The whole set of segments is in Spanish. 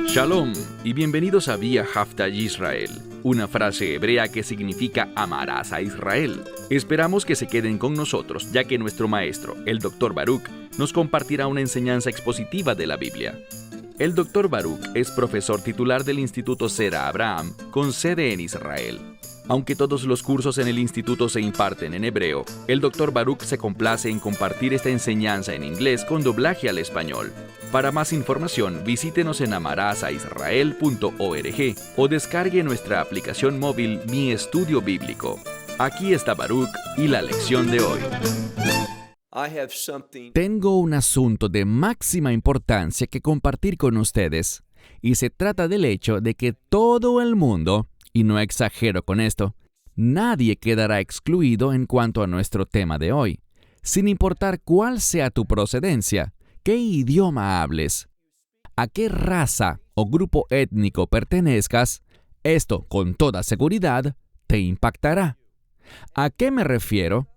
Shalom y bienvenidos a Vía Haftaj Israel, una frase hebrea que significa amarás a Israel. Esperamos que se queden con nosotros, ya que nuestro maestro, el Dr. Baruch, nos compartirá una enseñanza expositiva de la Biblia. El Dr. Baruch es profesor titular del Instituto Zera Abraham, con sede en Israel. Aunque todos los cursos en el instituto se imparten en hebreo, el Dr. Baruch se complace en compartir esta enseñanza en inglés con doblaje al español. Para más información, visítenos en amarasaisrael.org o descargue nuestra aplicación móvil Mi Estudio Bíblico. Aquí está Baruch y la lección de hoy. Tengo un asunto de máxima importancia que compartir con ustedes, y se trata del hecho de que todo el mundo, y no exagero con esto, nadie quedará excluido en cuanto a nuestro tema de hoy, sin importar cuál sea tu procedencia, qué idioma hables, a qué raza o grupo étnico pertenezcas. Esto, con toda seguridad, te impactará. ¿A qué me refiero?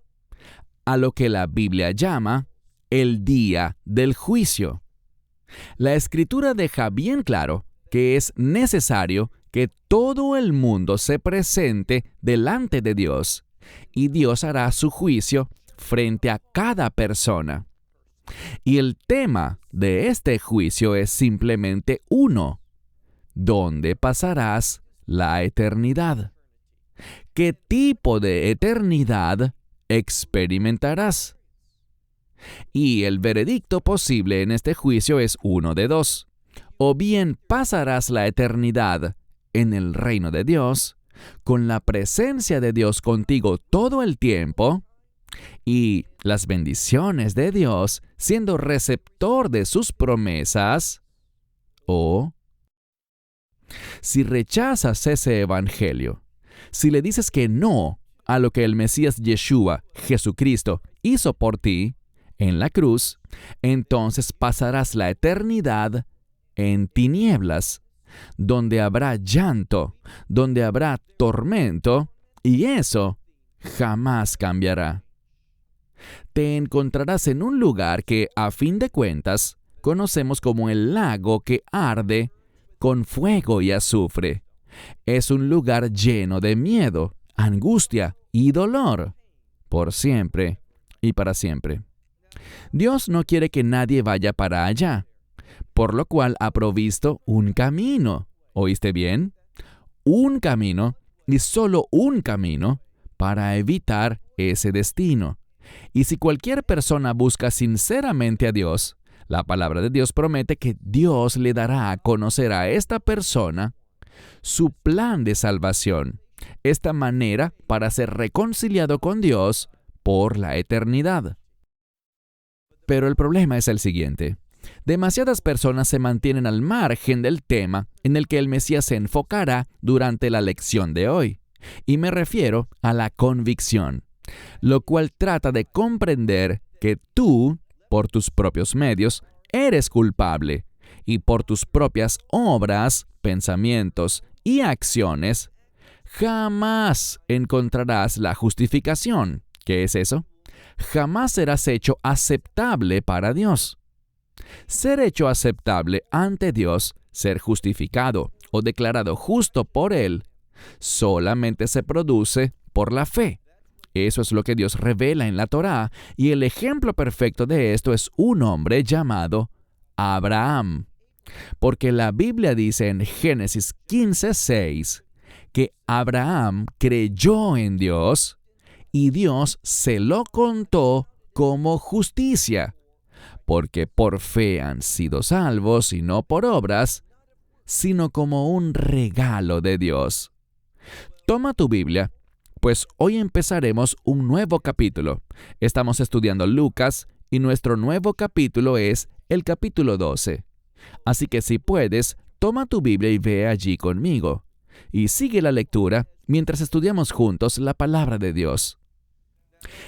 A lo que la Biblia llama el día del juicio. La Escritura deja bien claro que es necesario que todo el mundo se presente delante de Dios, y Dios hará su juicio frente a cada persona. Y el tema de este juicio es simplemente uno: ¿dónde pasarás la eternidad? ¿Qué tipo de eternidad experimentarás? Y el veredicto posible en este juicio es uno de dos: o bien pasarás la eternidad en el reino de Dios, con la presencia de Dios contigo todo el tiempo, y las bendiciones de Dios siendo receptor de sus promesas, o si rechazas ese evangelio, si le dices que no a lo que el Mesías Yeshua, Jesucristo, hizo por ti en la cruz, entonces pasarás la eternidad en tinieblas, donde habrá llanto, donde habrá tormento, y eso jamás cambiará. Te encontrarás en un lugar que, a fin de cuentas, conocemos como el lago que arde con fuego y azufre. Es un lugar lleno de miedo, angustia y dolor, por siempre y para siempre. Dios no quiere que nadie vaya para allá, por lo cual ha provisto un camino. ¿Oíste bien? Un camino, y solo un camino, para evitar ese destino. Y si cualquier persona busca sinceramente a Dios, la palabra de Dios promete que Dios le dará a conocer a esta persona su plan de salvación, esta manera para ser reconciliado con Dios por la eternidad. Pero el problema es el siguiente: demasiadas personas se mantienen al margen del tema en el que el Mesías se enfocará durante la lección de hoy, y me refiero a la convicción, lo cual trata de comprender que tú, por tus propios medios, eres culpable, y por tus propias obras, pensamientos y acciones, jamás encontrarás la justificación. ¿Qué es eso? Jamás serás hecho aceptable para Dios. Ser hecho aceptable ante Dios, ser justificado o declarado justo por Él, solamente se produce por la fe. Eso es lo que Dios revela en la Torá, y el ejemplo perfecto de esto es un hombre llamado Abraham. Porque la Biblia dice en Génesis 15:6 que Abraham creyó en Dios y Dios se lo contó como justicia, porque por fe han sido salvos y no por obras, sino como un regalo de Dios. Toma tu Biblia, pues hoy empezaremos un nuevo capítulo. Estamos estudiando Lucas y nuestro nuevo capítulo es el capítulo 12. Así que si puedes, toma tu Biblia y ve allí conmigo, y sigue la lectura mientras estudiamos juntos la palabra de Dios.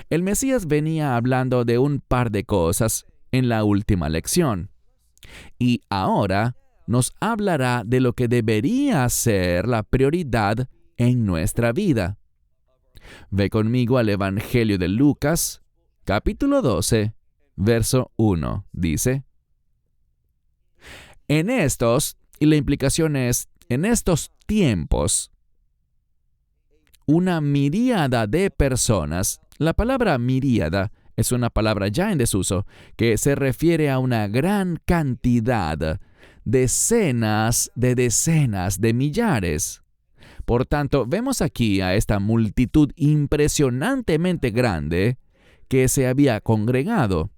El Mesías venía hablando de un par de cosas en la última lección, y ahora nos hablará de lo que debería ser la prioridad en nuestra vida. Ve conmigo al Evangelio de Lucas, capítulo 12, verso 1. Dice: En estos Y la implicación es, en estos tiempos, una miríada de personas, la palabra miríada es una palabra ya en desuso, que se refiere a una gran cantidad, decenas de millares. Por tanto, vemos aquí a esta multitud impresionantemente grande que se había congregado.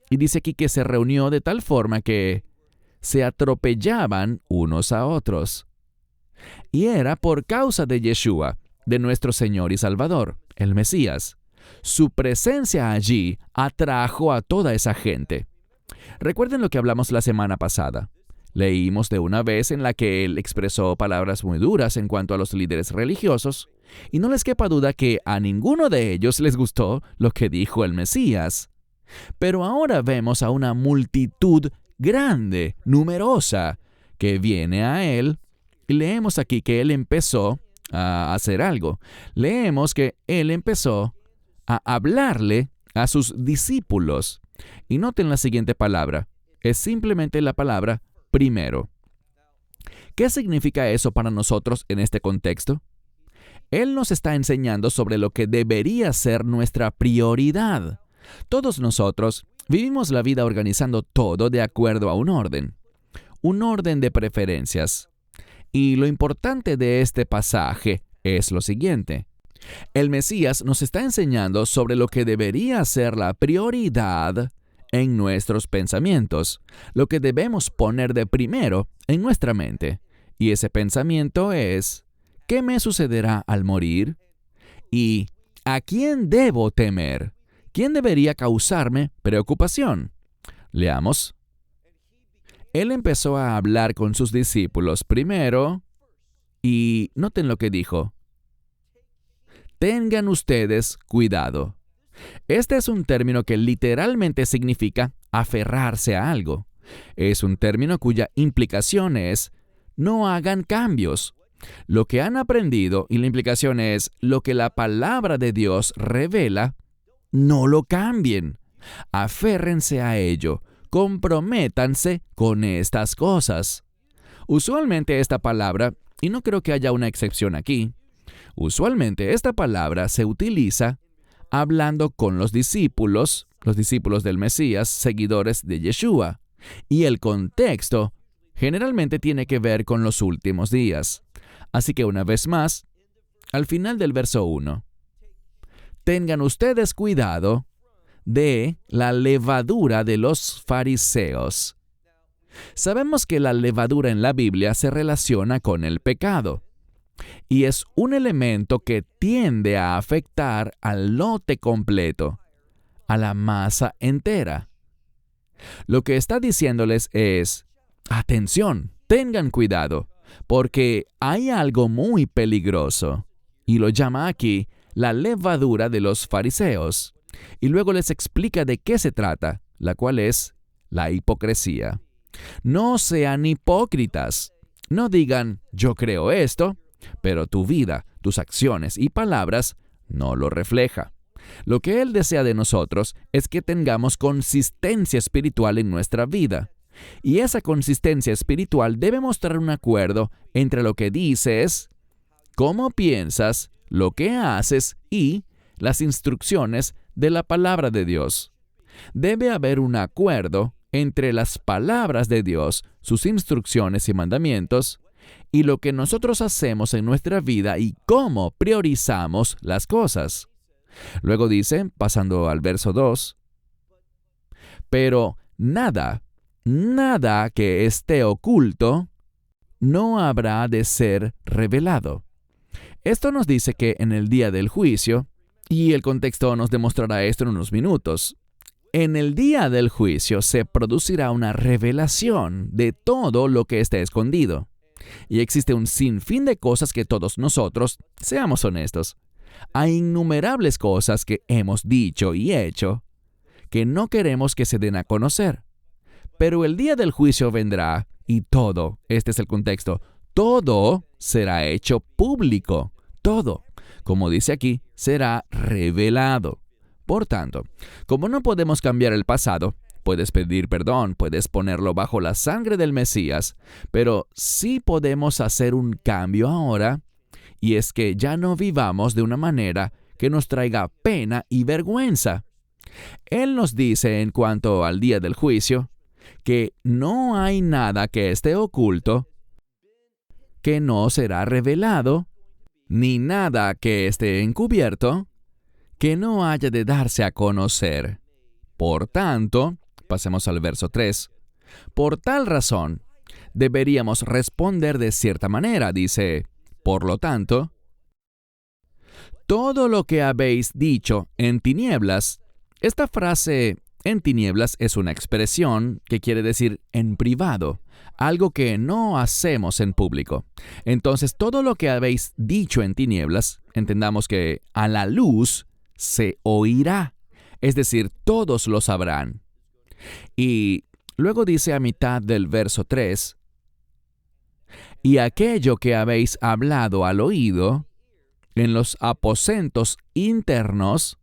Y dice aquí que se reunió de tal forma que se atropellaban unos a otros. Y era por causa de Yeshua, de nuestro Señor y Salvador, el Mesías. Su presencia allí atrajo a toda esa gente. Recuerden lo que hablamos la semana pasada. Leímos de una vez en la que él expresó palabras muy duras en cuanto a los líderes religiosos, y no les quepa duda que a ninguno de ellos les gustó lo que dijo el Mesías. Pero ahora vemos a una multitud grande, numerosa, que viene a él, y leemos aquí que él empezó a hacer algo. Leemos que él empezó a hablarle a sus discípulos. Y noten la siguiente palabra. Es simplemente la palabra primero. ¿Qué significa eso para nosotros en este contexto? Él nos está enseñando sobre lo que debería ser nuestra prioridad. Todos nosotros vivimos la vida organizando todo de acuerdo a un orden de preferencias. Y lo importante de este pasaje es lo siguiente. El Mesías nos está enseñando sobre lo que debería ser la prioridad en nuestros pensamientos, lo que debemos poner de primero en nuestra mente. Y ese pensamiento es, ¿qué me sucederá al morir? ¿Y a quién debo temer? ¿Quién debería causarme preocupación? Leamos. Él empezó a hablar con sus discípulos primero y noten lo que dijo. Tengan ustedes cuidado. Este es un término que literalmente significa aferrarse a algo. Es un término cuya implicación es no hagan cambios. Lo que han aprendido, y la implicación es lo que la palabra de Dios revela, no lo cambien. Aférrense a ello. Comprométanse con estas cosas. Usualmente esta palabra, y no creo que haya una excepción aquí, usualmente esta palabra se utiliza hablando con los discípulos del Mesías, seguidores de Yeshua, y el contexto generalmente tiene que ver con los últimos días. Así que una vez más, al final del verso 1, tengan ustedes cuidado de la levadura de los fariseos. Sabemos que la levadura en la Biblia se relaciona con el pecado y es un elemento que tiende a afectar al lote completo, a la masa entera. Lo que está diciéndoles es, atención, tengan cuidado, porque hay algo muy peligroso, y lo llama aquí la levadura de los fariseos. Y luego les explica de qué se trata, la cual es la hipocresía. No sean hipócritas. No digan, yo creo esto, pero tu vida, tus acciones y palabras no lo refleja. Lo que Él desea de nosotros es que tengamos consistencia espiritual en nuestra vida. Y esa consistencia espiritual debe mostrar un acuerdo entre lo que dices, cómo piensas, lo que haces y las instrucciones de la palabra de Dios. Debe haber un acuerdo entre las palabras de Dios, sus instrucciones y mandamientos, y lo que nosotros hacemos en nuestra vida y cómo priorizamos las cosas. Luego dice, pasando al verso 2, pero nada que esté oculto no habrá de ser revelado. Esto nos dice que en el día del juicio, y el contexto nos demostrará esto en unos minutos, en el día del juicio se producirá una revelación de todo lo que esté escondido. Y existe un sinfín de cosas que todos nosotros, seamos honestos, hay innumerables cosas que hemos dicho y hecho que no queremos que se den a conocer. Pero el día del juicio vendrá y todo, este es el contexto, todo será hecho público. Todo, como dice aquí, será revelado. Por tanto, como no podemos cambiar el pasado, puedes pedir perdón, puedes ponerlo bajo la sangre del Mesías, pero sí podemos hacer un cambio ahora, y es que ya no vivamos de una manera que nos traiga pena y vergüenza. Él nos dice en cuanto al día del juicio, que no hay nada que esté oculto, que no será revelado, ni nada que esté encubierto, que no haya de darse a conocer. Por tanto, pasemos al verso 3, por tal razón, deberíamos responder de cierta manera, dice, por lo tanto, todo lo que habéis dicho en tinieblas. Esta frase en tinieblas es una expresión que quiere decir en privado, algo que no hacemos en público. Entonces, todo lo que habéis dicho en tinieblas, entendamos que a la luz se oirá, es decir, todos lo sabrán. Y luego dice a mitad del verso 3, y aquello que habéis hablado al oído en los aposentos internos.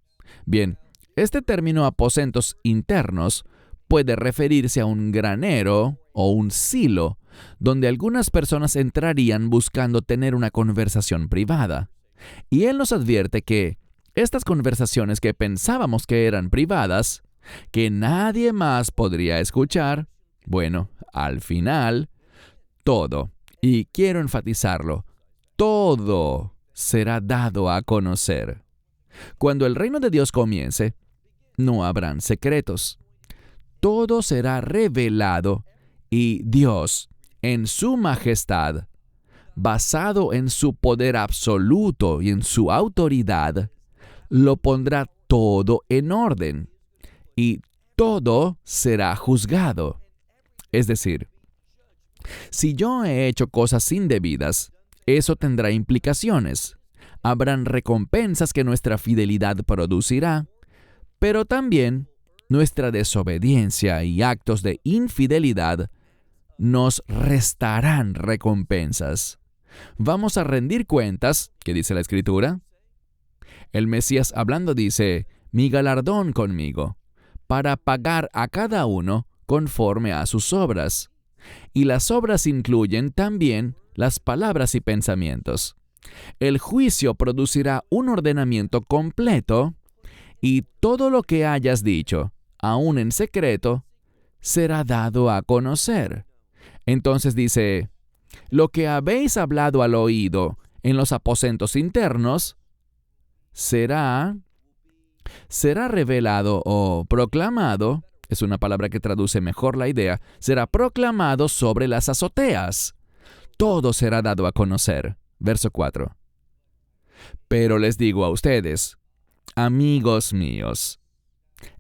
Bien, este término aposentos internos puede referirse a un granero o un silo, donde algunas personas entrarían buscando tener una conversación privada. Y él nos advierte que estas conversaciones que pensábamos que eran privadas, que nadie más podría escuchar, bueno, al final, todo, y quiero enfatizarlo, todo será dado a conocer. Cuando el reino de Dios comience, no habrán secretos. Todo será revelado y Dios, en su majestad, basado en su poder absoluto y en su autoridad, lo pondrá todo en orden y todo será juzgado. Es decir, si yo he hecho cosas indebidas, eso tendrá implicaciones. Habrán recompensas que nuestra fidelidad producirá, pero también nuestra desobediencia y actos de infidelidad nos restarán recompensas. Vamos a rendir cuentas, ¿qué dice la Escritura? El Mesías hablando dice, mi galardón conmigo, para pagar a cada uno conforme a sus obras. Y las obras incluyen también las palabras y pensamientos. El juicio producirá un ordenamiento completo y todo lo que hayas dicho, aún en secreto, será dado a conocer. Entonces dice, lo que habéis hablado al oído en los aposentos internos será revelado o proclamado, es una palabra que traduce mejor la idea, será proclamado sobre las azoteas. Todo será dado a conocer. Verso 4. Pero les digo a ustedes, amigos míos,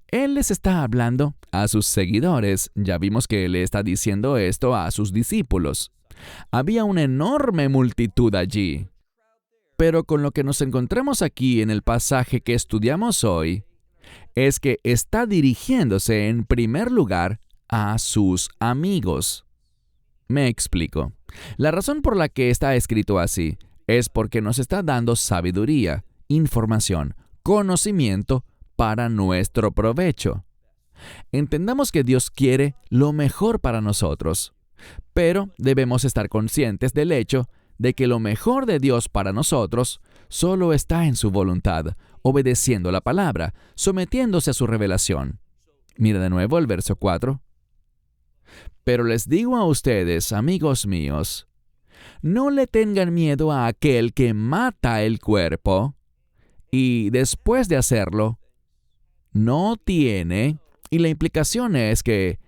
Él les está hablando a sus seguidores. Ya vimos que le está diciendo esto a sus discípulos. Había una enorme multitud allí. Pero con lo que nos encontramos aquí en el pasaje que estudiamos hoy, es que está dirigiéndose en primer lugar a sus amigos. Me explico. La razón por la que está escrito así es porque nos está dando sabiduría, información, conocimiento para nuestro provecho. Entendamos que Dios quiere lo mejor para nosotros, pero debemos estar conscientes del hecho de que lo mejor de Dios para nosotros solo está en su voluntad, obedeciendo la palabra, sometiéndose a su revelación. Mira de nuevo el verso 4. Pero les digo a ustedes, amigos míos, no le tengan miedo a aquel que mata el cuerpo y después de hacerlo, no tiene, y la implicación es que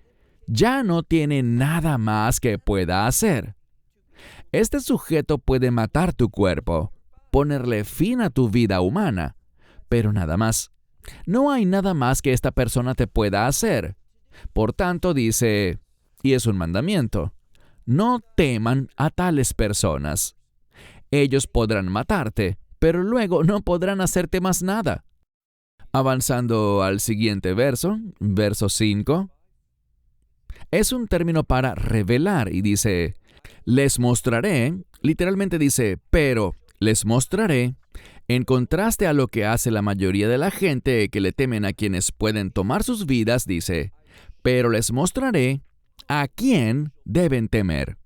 ya no tiene nada más que pueda hacer. Este sujeto puede matar tu cuerpo, ponerle fin a tu vida humana, pero nada más. No hay nada más que esta persona te pueda hacer. Por tanto, dice, y es un mandamiento, no teman a tales personas. Ellos podrán matarte, pero luego no podrán hacerte más nada. Avanzando al siguiente verso, verso 5, es un término para revelar y dice, les mostraré, literalmente dice, pero les mostraré, en contraste a lo que hace la mayoría de la gente que le temen a quienes pueden tomar sus vidas, dice, pero les mostraré a quién deben temer.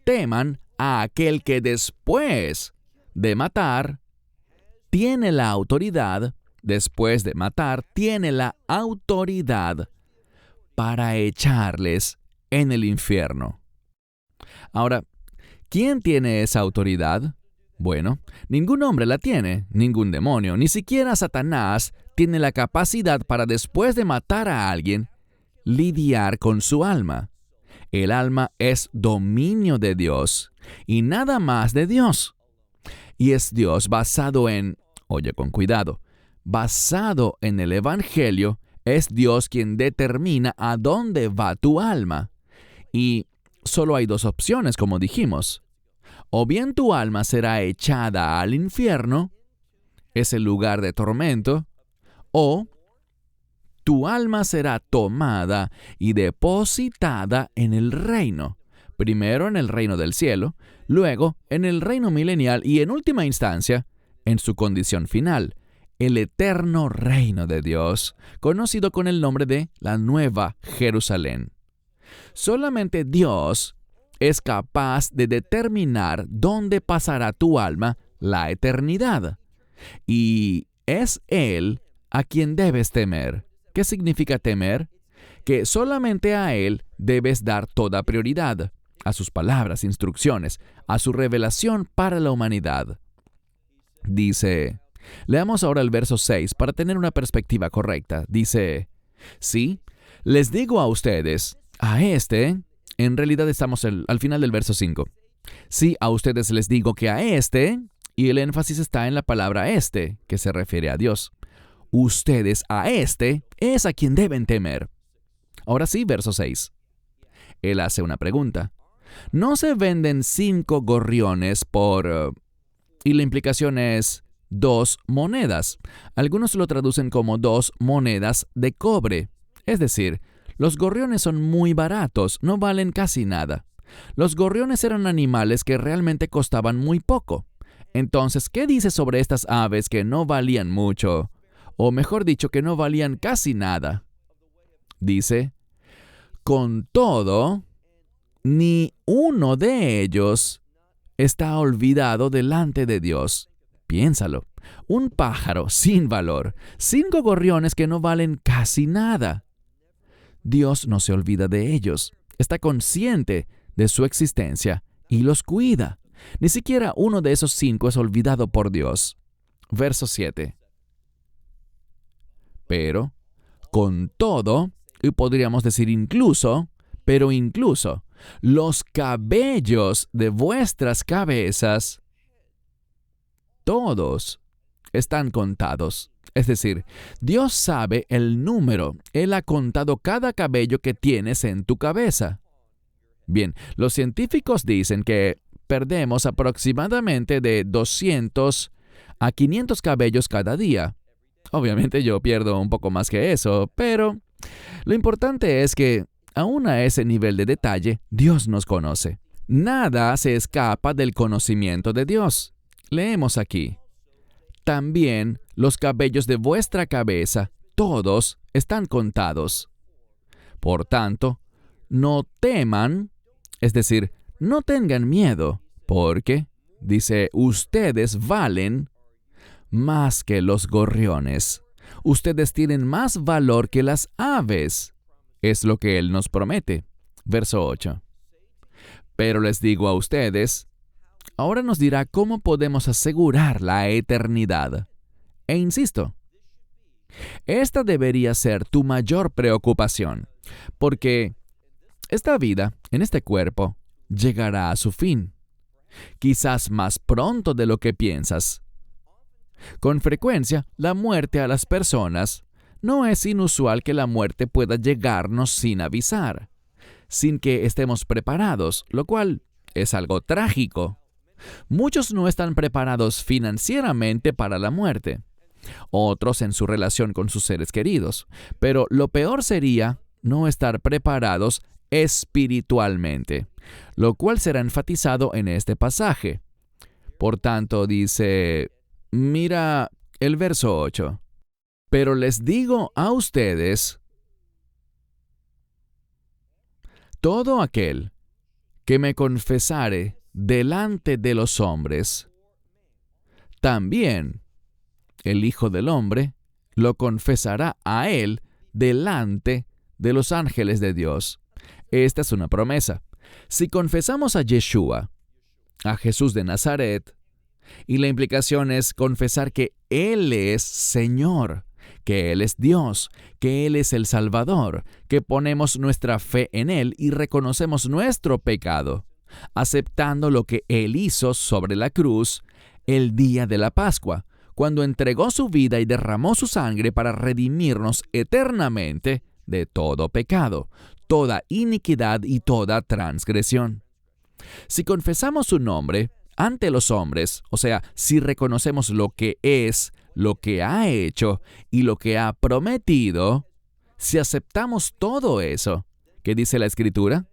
Teman a aquel que después de matar tiene la autoridad, después de matar tiene la autoridad para echarles en el infierno. Ahora, ¿quién tiene esa autoridad? Bueno, ningún hombre la tiene, ningún demonio, ni siquiera Satanás tiene la capacidad para después de matar a alguien, lidiar con su alma. El alma es dominio de Dios y nada más de Dios. Y es Dios basado en, oye con cuidado, basado en el Evangelio, es Dios quien determina a dónde va tu alma. Y solo hay dos opciones, como dijimos. O bien tu alma será echada al infierno, ese lugar de tormento, o tu alma será tomada y depositada en el reino. Primero en el reino del cielo, luego en el reino milenial y en última instancia, en su condición final, el eterno reino de Dios, conocido con el nombre de la Nueva Jerusalén. Solamente Dios es capaz de determinar dónde pasará tu alma la eternidad. Y es Él a quien debes temer. ¿Qué significa temer? Que solamente a Él debes dar toda prioridad, a sus palabras, instrucciones, a su revelación para la humanidad. Dice, leamos ahora el verso 6 para tener una perspectiva correcta. Dice, sí, les digo a ustedes, en realidad estamos al final del verso 5. Sí, a ustedes les digo que a y el énfasis está en la palabra que se refiere a Dios. Ustedes a es a quien deben temer. Ahora sí, verso 6. Él hace una pregunta. ¿No se venden 5 gorriones por... y la implicación es 2 monedas. Algunos lo traducen como 2 monedas de cobre. Es decir, los gorriones son muy baratos, no valen casi nada. Los gorriones eran animales que realmente costaban muy poco. Entonces, ¿qué dice sobre estas aves que no valían mucho? O mejor dicho, que no valían casi nada. Dice, con todo, ni uno de ellos está olvidado delante de Dios. Piénsalo, un pájaro sin valor, 5 gorriones que no valen casi nada. Dios no se olvida de ellos, está consciente de su existencia y los cuida. Ni siquiera uno de esos 5 es olvidado por Dios. Verso 7. Pero, con todo, y podríamos decir incluso, los cabellos de vuestras cabezas, todos están contados. Es decir, Dios sabe el número. Él ha contado cada cabello que tienes en tu cabeza. Bien, los científicos dicen que perdemos aproximadamente de 200 a 500 cabellos cada día. Obviamente yo pierdo un poco más que eso, pero lo importante es que, aún a ese nivel de detalle, Dios nos conoce. Nada se escapa del conocimiento de Dios. Leemos aquí. También los cabellos de vuestra cabeza, todos están contados. Por tanto, no teman, es decir, no tengan miedo, porque, dice, ustedes valen más que los gorriones. Ustedes tienen más valor que las aves. Es lo que Él nos promete. Verso 8. Pero les digo a ustedes, ahora nos dirá cómo podemos asegurar la eternidad. E insisto, esta debería ser tu mayor preocupación, porque esta vida, en este cuerpo, llegará a su fin. Quizás más pronto de lo que piensas. Con frecuencia, la muerte a las personas no es inusual que la muerte pueda llegarnos sin avisar, sin que estemos preparados, lo cual es algo trágico. Muchos no están preparados financieramente para la muerte, otros en su relación con sus seres queridos, pero lo peor sería no estar preparados espiritualmente, lo cual será enfatizado en este pasaje. Por tanto, dice, mira el verso 8. Pero les digo a ustedes, Todo aquel que me confesare delante de los hombres, también el Hijo del Hombre lo confesará a él delante de los ángeles de Dios. Esta es una promesa. Si confesamos a Yeshua, a Jesús de Nazaret, y la implicación es confesar que Él es Señor, que Él es Dios, que Él es el Salvador, que ponemos nuestra fe en Él y reconocemos nuestro pecado, aceptando lo que Él hizo sobre la cruz el día de la Pascua, cuando entregó su vida y derramó su sangre para redimirnos eternamente de todo pecado, toda iniquidad y toda transgresión. Si confesamos su nombre ante los hombres, o sea, si reconocemos lo que es, lo que ha hecho y lo que ha prometido, si aceptamos todo eso, ¿qué dice la Escritura?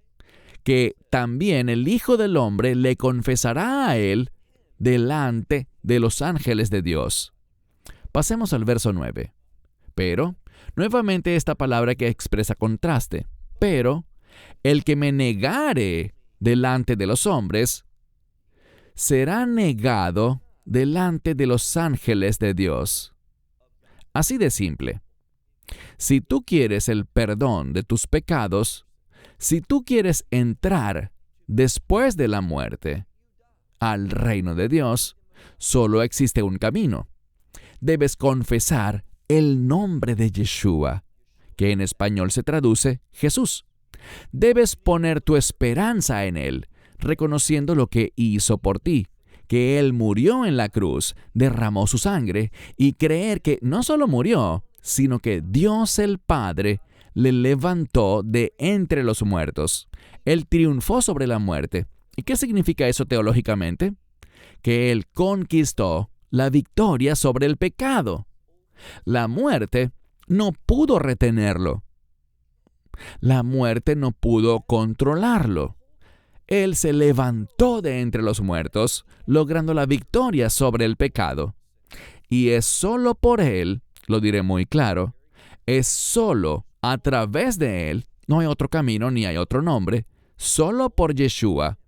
Que también el Hijo del Hombre le confesará a él delante de los ángeles de Dios. Pasemos al verso 9. Pero, nuevamente esta palabra que expresa contraste. Pero, el que me negare delante de los hombres, será negado delante de los ángeles de Dios. Así de simple. Si tú quieres el perdón de tus pecados, si tú quieres entrar después de la muerte al reino de Dios, solo existe un camino. Debes confesar el nombre de Yeshua, que en español se traduce Jesús. Debes poner tu esperanza en Él, reconociendo lo que hizo por ti, que Él murió en la cruz, derramó su sangre, y creer que no solo murió, sino que Dios el Padre le levantó de entre los muertos. Él triunfó sobre la muerte. ¿Y qué significa eso teológicamente? Que Él conquistó la victoria sobre el pecado. La muerte no pudo retenerlo. La muerte no pudo controlarlo. Él se levantó de entre los muertos, logrando la victoria sobre el pecado. Y es solo por Él, lo diré muy claro, es solo a través de Él, no hay otro camino ni hay otro nombre, solo por Yeshua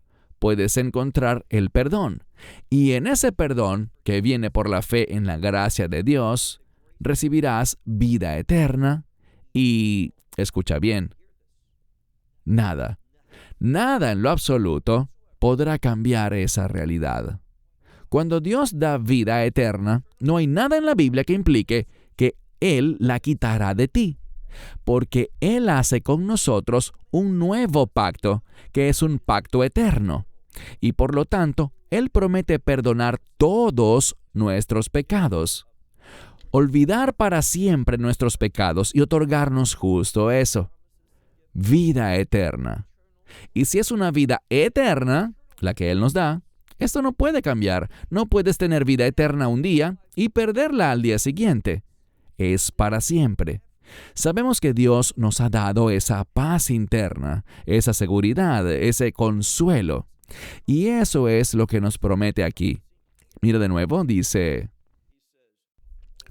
puedes encontrar el perdón. Y en ese perdón, que viene por la fe en la gracia de Dios, recibirás vida eterna y, escucha bien, nada en lo absoluto podrá cambiar esa realidad. Cuando Dios da vida eterna, no hay nada en la Biblia que implique que Él la quitará de ti, porque Él hace con nosotros un nuevo pacto, que es un pacto eterno, y por lo tanto, Él promete perdonar todos nuestros pecados, olvidar para siempre nuestros pecados y otorgarnos justo eso, vida eterna. Y si es una vida eterna, la que Él nos da, esto no puede cambiar. No puedes tener vida eterna un día y perderla al día siguiente. Es para siempre. Sabemos que Dios nos ha dado esa paz interna, esa seguridad, ese consuelo. Y eso es lo que nos promete aquí. Mira de nuevo, dice: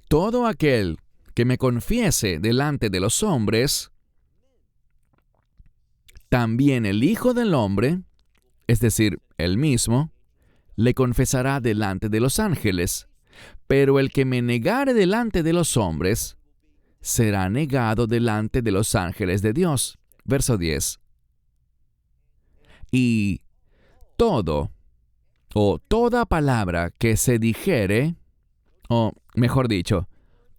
todo aquel que me confiese delante de los hombres, también el Hijo del Hombre, es decir, Él mismo, le confesará delante de los ángeles. Pero el que me negare delante de los hombres, será negado delante de los ángeles de Dios. Verso 10. Y todo, o toda palabra que se dijere, o mejor dicho,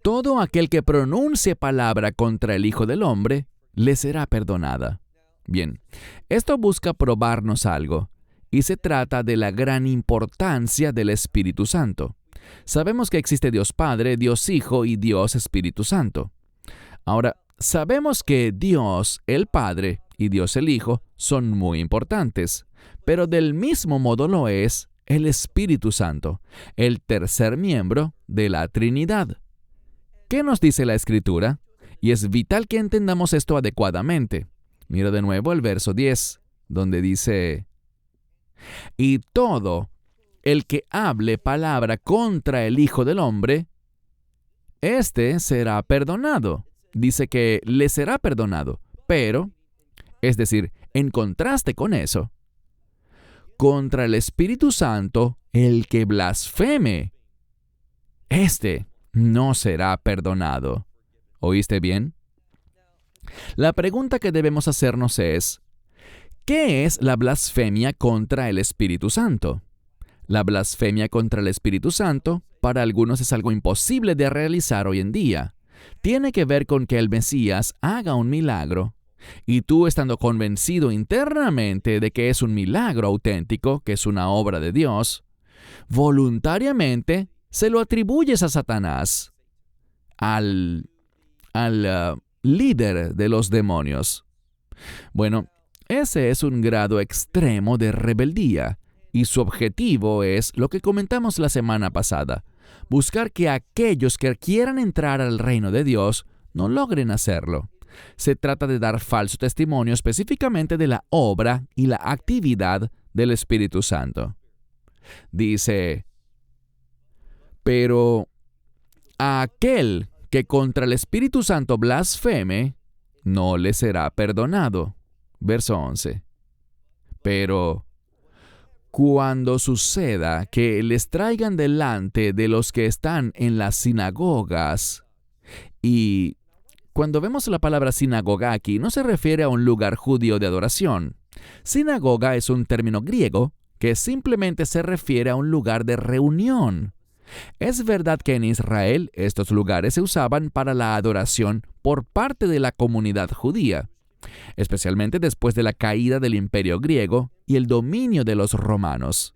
todo aquel que pronuncie palabra contra el Hijo del Hombre, le será perdonada. Bien, esto busca probarnos algo, y se trata de la gran importancia del Espíritu Santo. Sabemos que existe Dios Padre, Dios Hijo y Dios Espíritu Santo. Ahora, sabemos que Dios el Padre y Dios el Hijo son muy importantes, pero del mismo modo lo es el Espíritu Santo, el tercer miembro de la Trinidad. ¿Qué nos dice la Escritura? Y es vital que entendamos esto adecuadamente. Mira de nuevo el verso 10, donde dice: y todo el que hable palabra contra el Hijo del Hombre, éste será perdonado. Dice que le será perdonado, pero, es decir, en contraste con eso, contra el Espíritu Santo, el que blasfeme, este no será perdonado. ¿Oíste bien? La pregunta que debemos hacernos es, ¿qué es la blasfemia contra el Espíritu Santo? La blasfemia contra el Espíritu Santo, para algunos es algo imposible de realizar hoy en día. Tiene que ver con que el Mesías haga un milagro, y tú, estando convencido internamente de que es un milagro auténtico, que es una obra de Dios, voluntariamente se lo atribuyes a Satanás, al líder de los demonios. Bueno, ese es un grado extremo de rebeldía, y su objetivo es lo que comentamos la semana pasada: buscar que aquellos que quieran entrar al reino de Dios no logren hacerlo. Se trata de dar falso testimonio específicamente de la obra y la actividad del Espíritu Santo. Dice, pero a aquel que contra el Espíritu Santo blasfeme, no le será perdonado. Verso 11. Pero cuando suceda que les traigan delante de los que están en las sinagogas, y cuando vemos la palabra sinagoga aquí, no se refiere a un lugar judío de adoración. Sinagoga es un término griego que simplemente se refiere a un lugar de reunión. Es verdad que en Israel estos lugares se usaban para la adoración por parte de la comunidad judía, especialmente después de la caída del Imperio griego y el dominio de los romanos.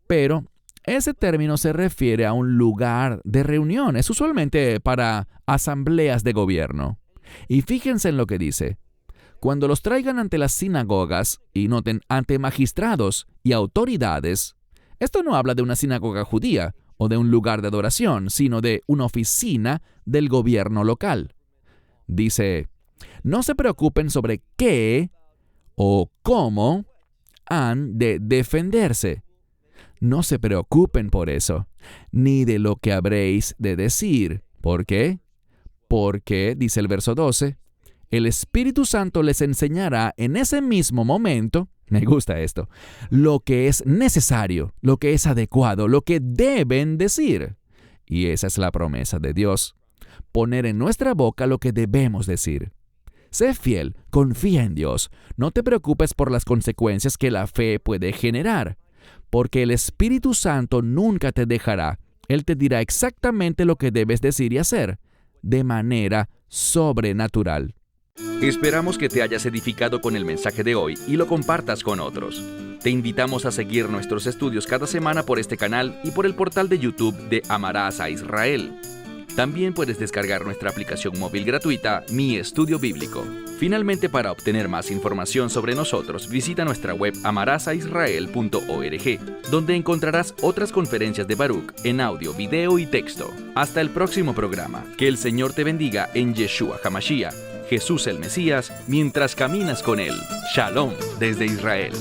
Pero ese término se refiere a un lugar de reunión, es usualmente para asambleas de gobierno. Y fíjense en lo que dice: cuando los traigan ante las sinagogas, y noten, ante magistrados y autoridades, esto no habla de una sinagoga judía o de un lugar de adoración, sino de una oficina del gobierno local. Dice, no se preocupen sobre qué o cómo han de defenderse. No se preocupen por eso, ni de lo que habréis de decir. ¿Por qué? Porque, dice el verso 12, el Espíritu Santo les enseñará en ese mismo momento, me gusta esto, lo que es necesario, lo que es adecuado, lo que deben decir. Y esa es la promesa de Dios, poner en nuestra boca lo que debemos decir. Sé fiel, confía en Dios, no te preocupes por las consecuencias que la fe puede generar, porque el Espíritu Santo nunca te dejará. Él te dirá exactamente lo que debes decir y hacer, de manera sobrenatural. Esperamos que te hayas edificado con el mensaje de hoy y lo compartas con otros. Te invitamos a seguir nuestros estudios cada semana por este canal y por el portal de YouTube de Amarás a Israel. También puedes descargar nuestra aplicación móvil gratuita, Mi Estudio Bíblico. Finalmente, para obtener más información sobre nosotros, visita nuestra web amarasaisrael.org, donde encontrarás otras conferencias de Baruch en audio, video y texto. Hasta el próximo programa. Que el Señor te bendiga en Yeshua HaMashiach, Jesús el Mesías, mientras caminas con Él. Shalom desde Israel.